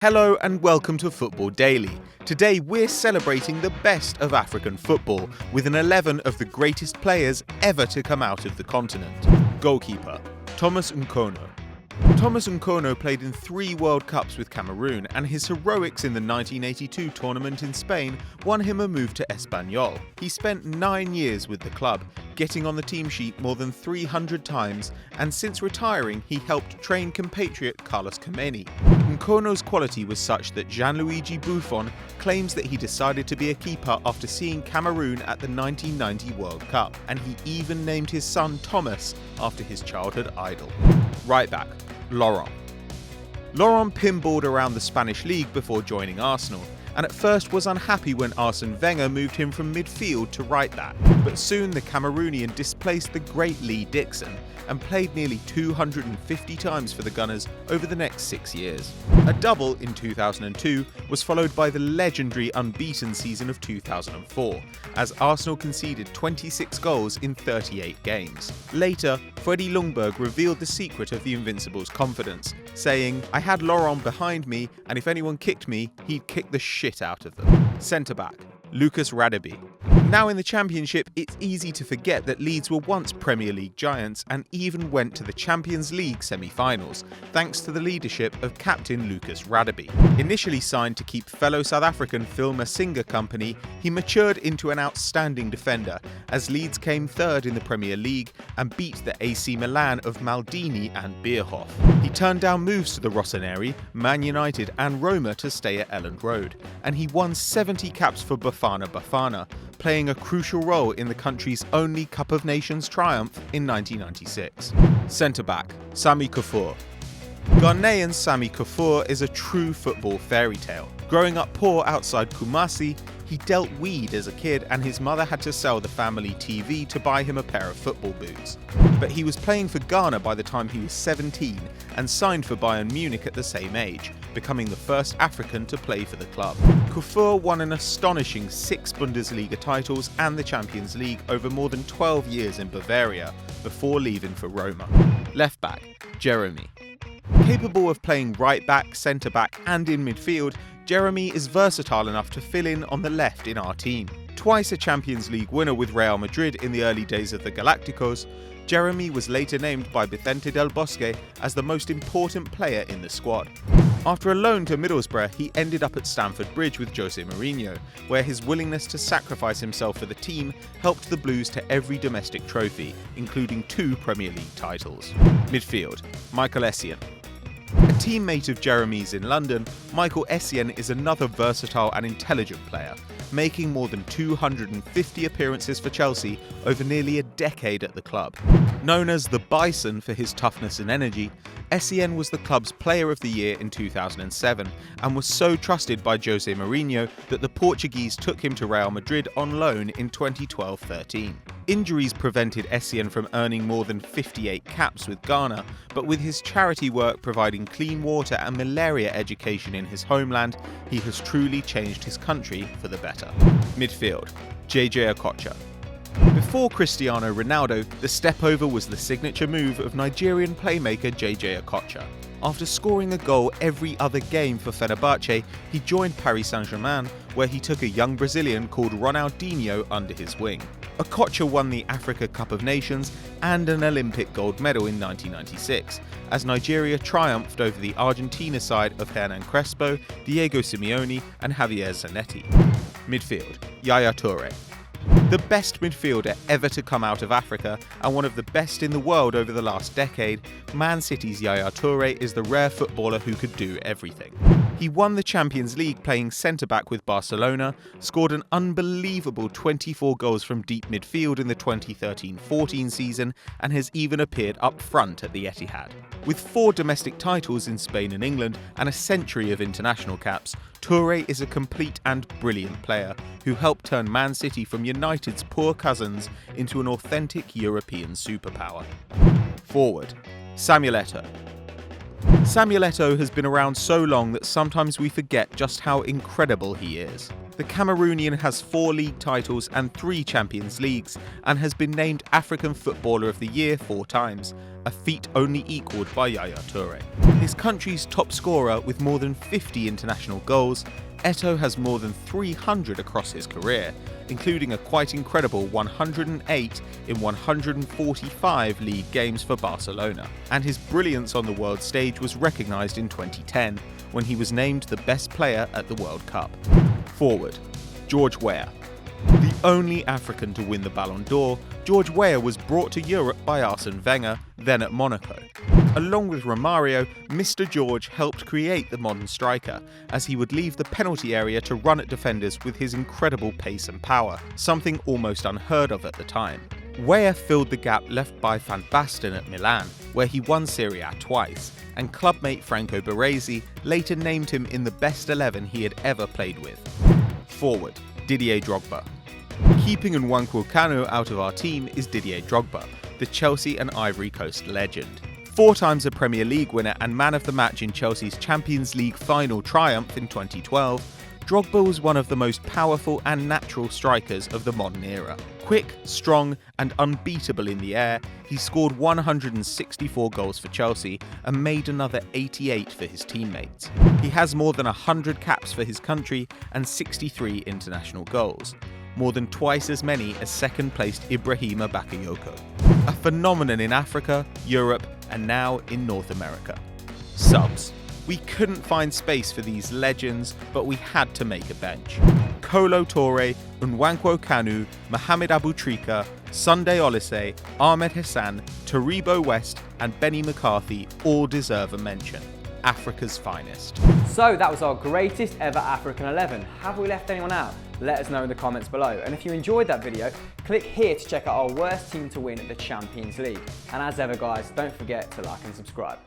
Hello and welcome to Football Daily. Today we're celebrating the best of African football with an 11 of the greatest players ever to come out of the continent. Goalkeeper, Thomas Nkono. Thomas Nkono played in 3 World Cups with Cameroon, and his heroics in the 1982 tournament in Spain won him a move to Espanyol. He spent 9 years with the club, getting on the team sheet more than 300 times, and since retiring he helped train compatriot Carlos Kameni. Nkono's quality was such that Gianluigi Buffon claims that he decided to be a keeper after seeing Cameroon at the 1990 World Cup, and he even named his son Thomas after his childhood idol. Right back, Laurent. Laurent pinballed around the Spanish league before joining Arsenal, and at first was unhappy when Arsene Wenger moved him from midfield to right back. But soon the Cameroonian displaced the great Lee Dixon and played nearly 250 times for the Gunners over the next 6 years. A double in 2002 was followed by the legendary unbeaten season of 2004, as Arsenal conceded 26 goals in 38 games. Later, Freddie Ljungberg revealed the secret of the Invincibles' confidence, saying, "I had Laurent behind me, and if anyone kicked me, he'd kick the shit out of them." Centre-back, Lucas Radebe. Now in the Championship, it's easy to forget that Leeds were once Premier League giants and even went to the Champions League semi-finals, thanks to the leadership of captain Lucas Radebe. Initially signed to keep fellow South African Phil Masinga company, he matured into an outstanding defender, as Leeds came third in the Premier League and beat the AC Milan of Maldini and Bierhoff. He turned down moves to the Rossoneri, Man United and Roma to stay at Elland Road, and he won 70 caps for Bafana Bafana, playing a crucial role in the country's only Cup of Nations triumph in 1996. Centre-back, Sami Kuffour. Ghanaian Sami Kuffour is a true football fairy tale. Growing up poor outside Kumasi, he dealt weed as a kid, and his mother had to sell the family TV to buy him a pair of football boots. But he was playing for Ghana by the time he was 17 and signed for Bayern Munich at the same age, becoming the first African to play for the club. Kuffour won an astonishing 6 Bundesliga titles and the Champions League over more than 12 years in Bavaria, before leaving for Roma. Left back, Jeremy. Capable of playing right back, centre back and in midfield, Jeremy is versatile enough to fill in on the left in our team. Twice a Champions League winner with Real Madrid in the early days of the Galacticos, Jeremy was later named by Vicente del Bosque as the most important player in the squad. After a loan to Middlesbrough, he ended up at Stamford Bridge with Jose Mourinho, where his willingness to sacrifice himself for the team helped the Blues to every domestic trophy, including 2 Premier League titles. Midfield, Michael Essien. A teammate of Jeremy's in London, Michael Essien is another versatile and intelligent player, making more than 250 appearances for Chelsea over nearly a decade at the club. Known as the Bison for his toughness and energy, Essien was the club's Player of the Year in 2007 and was so trusted by Jose Mourinho that the Portuguese took him to Real Madrid on loan in 2012-13. Injuries prevented Essien from earning more than 58 caps with Ghana, but with his charity work providing clean water and malaria education in his homeland, he has truly changed his country for the better. Midfield, Jayjay Okocha. Before Cristiano Ronaldo, the step over was the signature move of Nigerian playmaker Jayjay Okocha. After scoring a goal every other game for Fenerbahce, he joined Paris Saint-Germain, where he took a young Brazilian called Ronaldinho under his wing. Okocha won the Africa Cup of Nations and an Olympic gold medal in 1996, as Nigeria triumphed over the Argentina side of Hernan Crespo, Diego Simeone and Javier Zanetti. Midfield, Yaya Toure. The best midfielder ever to come out of Africa and one of the best in the world over the last decade, Man City's Yaya Toure is the rare footballer who could do everything. He won the Champions League playing centre-back with Barcelona, scored an unbelievable 24 goals from deep midfield in the 2013-14 season, and has even appeared up front at the Etihad. With 4 domestic titles in Spain and England and a century of international caps, Toure is a complete and brilliant player who helped turn Man City from United's poor cousins into an authentic European superpower. Forward, Samuel Eto'o. Samuel Eto'o has been around so long that sometimes we forget just how incredible he is. The Cameroonian has 4 league titles and 3 Champions Leagues, and has been named African Footballer of the Year 4 times, a feat only equalled by Yaya Toure. His country's top scorer with more than 50 international goals, Eto'o has more than 300 across his career, including a quite incredible 108 in 145 league games for Barcelona. And his brilliance on the world stage was recognised in 2010, when he was named the best player at the World Cup. Forward, George Weah. The only African to win the Ballon d'Or, George Weah was brought to Europe by Arsene Wenger, then at Monaco. Along with Romario, Mr. George helped create the modern striker, as he would leave the penalty area to run at defenders with his incredible pace and power, something almost unheard of at the time. Weah filled the gap left by Van Basten at Milan, where he won Serie A twice, and clubmate Franco Baresi later named him in the best 11 he had ever played with. Forward, Didier Drogba. Keeping Nwankwo Kanu out of our team is Didier Drogba, the Chelsea and Ivory Coast legend. 4 times a Premier League winner and man of the match in Chelsea's Champions League final triumph in 2012, Drogba was one of the most powerful and natural strikers of the modern era. Quick, strong, and unbeatable in the air, he scored 164 goals for Chelsea and made another 88 for his teammates. He has more than 100 caps for his country and 63 international goals, more than twice as many as second-placed Ibrahima Bakayoko. A phenomenon in Africa, Europe, and now in North America. Subs. We couldn't find space for these legends, but we had to make a bench. Kolo Toure, Nwankwo Kanu, Mohamed Aboutrika, Sunday Oliseh, Ahmed Hassan, Taribo West, and Benny McCarthy all deserve a mention. Africa's finest. So that was our greatest ever African 11. Have we left anyone out? Let us know in the comments below. And if you enjoyed that video, click here to check out our worst team to win the Champions League. And as ever guys, don't forget to like and subscribe.